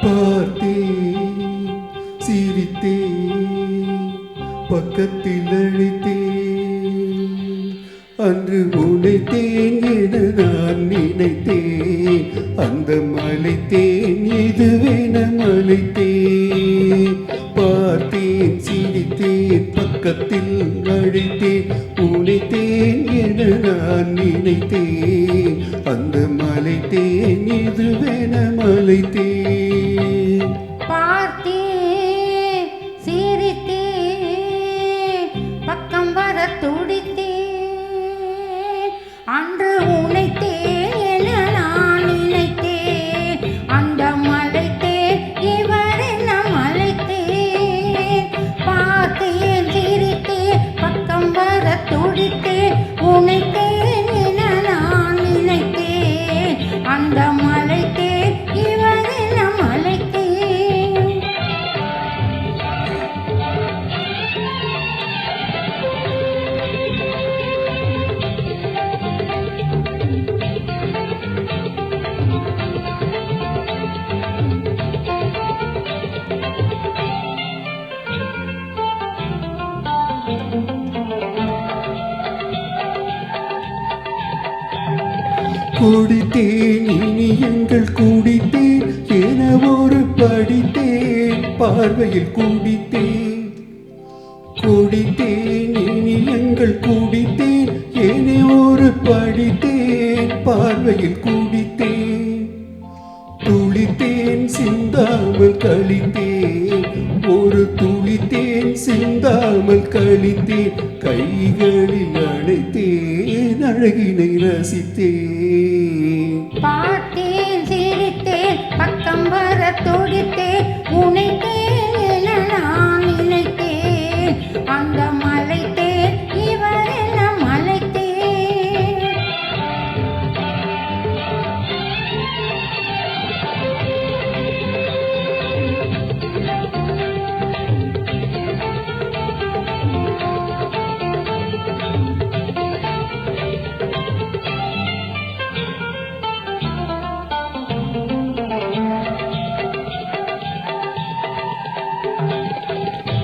பார்த்தேன், சிரித்தேன், பக்கத்தில் அழைத்தேன். அன்று உனைத்தேன் என நான் நினைத்தேன். அந்த மலைத்தேன் இதுவென மலைத்தேன். பார்த்தேன், சிரித்தேன், பக்கத்தில் அழைத்தேன். உனைத்தேன் என நான் நினைத்தேன். அந்த மலைத்தேன் இதுவென மலைத்தேன். பார்த்தேன், சிரித்தேன், பக்கம் வர துடித்தேன். அன்று உனைத்தேன் என நான் நினைத்தேன். அந்த மலைத்தேன் இவர் என்ன மலைத்தேன். பார்த்தேன், சிரித்தேன், பக்கம் வர துடித்தேன். உனைத்தேன் என நான் நினைத்தேன். அந்த மலைத்தேன் இவர் என்ன மலைத்தேன். குடித்தேன், இனி எங்கள் குடித்தேன் என ஒரு படித்தேன். பார்வையில் குடித்தேன். குடித்தேன், இனி எங்கள் குடித்தேன் என ஒரு படித்தேன். பார்வையில் குடித்தேன். துளித்தேன், சிந்தாமல் கழித்தேன். ஒரு துளித்தேன், சிந்தாமல் கழித்தேன். கைகளில் அழைத்தேன், அழகினை ரசித்தேன். பார்த்தேன், சிரித்தேன், பக்கம் வர துடித்தேன். உனைத்தேன் என நான் நினைத்தேன். அந்த மலைத்தேன் இவர் என்ன மலைத்தேன்.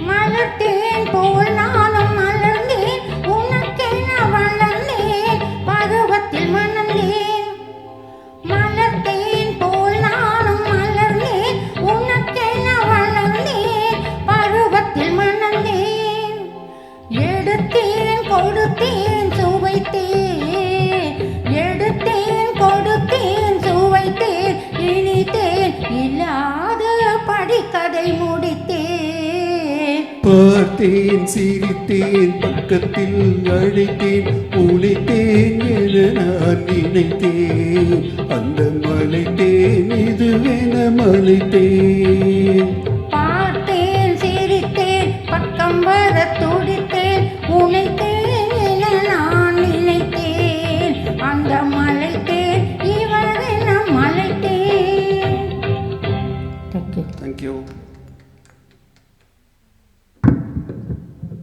மலர்த்தேன் போல் நானும் மலர்ந்தேன். உனக்கென வளர்ந்தேன், பருவத்தில் மணந்தேன். மலர்த்தேன் போல் நானும் மலர்ந்தேன். உனக்கென வளர்ந்தேன், பருவத்தில் மணந்தேன். எடுத்தேன், கொடுத்தேன், சுவைத்தேன். எடுத்தேன், கொடுத்தேன், சுவைத்தேன். இனித்தேன், இல்லாத படிக்கதை முடித்தேன். பார்த்தேன், சிரித்தேன், பக்கத்தில் அழைத்தேன். உனைத்தேன் என நான் நினைத்தேன். அந்த மலைத்தேன் இதுவென மலைத்தேன்.